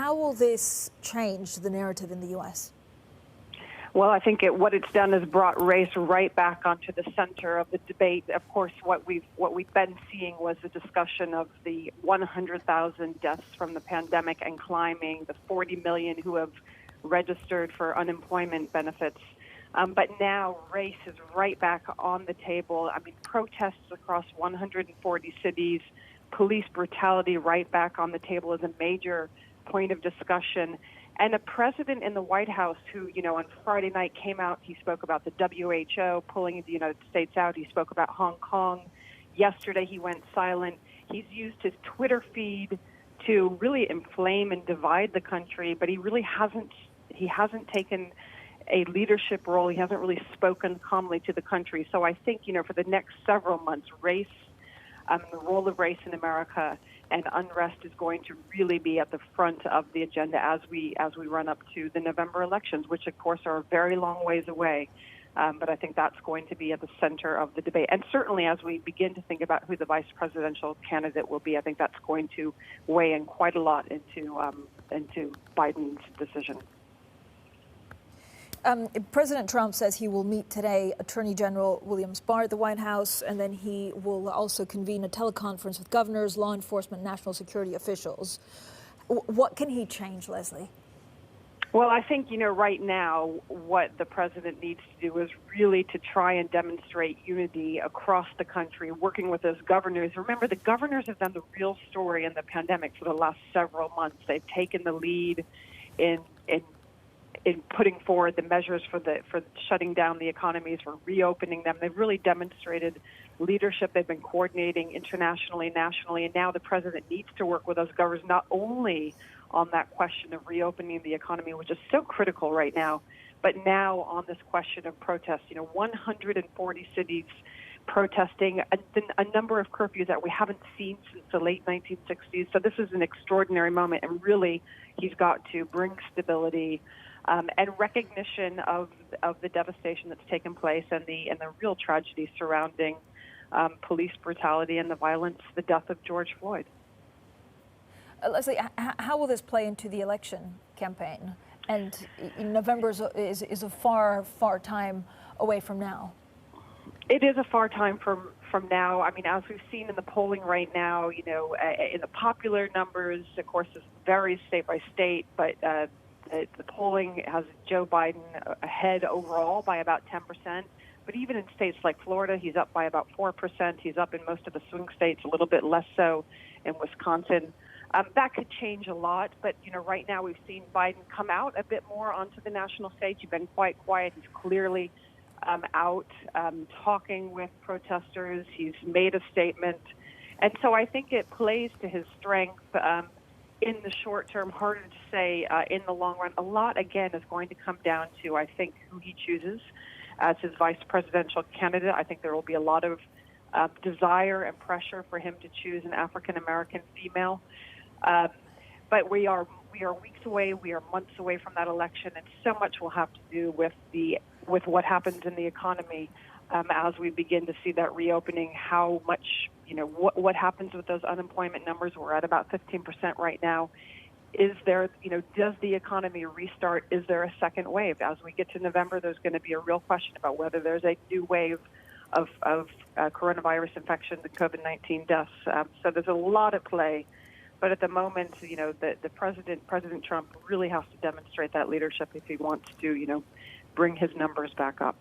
How will this change the narrative in the U.S.? Well, I think what it's done is brought race right back onto the center of the debate. Of course, what we've been seeing was a discussion of the 100,000 deaths from the pandemic and climbing, the 40 million who have registered for unemployment benefits. But now race is right back on the table. I mean, protests across 140 cities, police brutality right back on the table as a major point of discussion. And a president in the White House who, on Friday night came out, he spoke about the WHO pulling the United States out. He spoke about Hong Kong. Yesterday he went silent. He's used his Twitter feed to really inflame and divide the country, but he really hasn't taken a leadership role. He hasn't really spoken calmly to the country. So I think, for the next several months, race, the role of race in America and unrest is going to really be at the front of the agenda as we run up to the November elections, which of course are a very long ways away. But I think that's going to be at the center of the debate. And certainly as we begin to think about who the vice presidential candidate will be, I think that's going to weigh in quite a lot into Biden's decision. President Trump says he will meet today Attorney General William Barr at the White House, and then he will also convene a teleconference with governors, law enforcement, national security officials. What can he change, Leslie? Well, I think, right now what the president needs to do is really to try and demonstrate unity across the country, working with those governors. Remember, the governors have done the real story in the pandemic for the last several months. They've taken the lead in putting forward the measures for shutting down the economies, for reopening them. They've really demonstrated leadership. They've been coordinating internationally, nationally, and now the president needs to work with those governors not only on that question of reopening the economy, which is so critical right now, but now on this question of protests. 140 cities protesting, a number of curfews that we haven't seen since the late 1960s. So this is an extraordinary moment, and really he's got to bring stability and recognition of the devastation that's taken place and the real tragedy surrounding police brutality and the violence, the death of George Floyd. Leslie, how will this play into the election campaign? And November is a far, far time away from now. It is a far time from now. I mean, as we've seen in the polling right now, in the popular numbers, of course, it varies state by state, but the polling has Joe Biden ahead overall by about 10%. But even in states like Florida, he's up by about 4%. He's up in most of the swing states, a little bit less so in Wisconsin. That could change a lot, but right now we've seen Biden come out a bit more onto the national stage. He's been quite quiet. He's clearly out talking with protesters. He's made a statement, and so I think it plays to his strength. In the short term, harder to say in the long run. A lot, again, is going to come down to, I think, who he chooses as his vice presidential candidate. I think there will be a lot of desire and pressure for him to choose an African-American female. But we are weeks away, we are months away from that election, and so much will have to do with what happens in the economy as we begin to see that reopening, how much, what happens with those unemployment numbers. We're at about 15% right now. Is there, does the economy restart? Is there a second wave? As we get to November, there's going to be a real question about whether there's a new wave of coronavirus infection, the COVID-19 deaths. So there's a lot at play. But at the moment, the President Trump really has to demonstrate that leadership if he wants to, bring his numbers back up.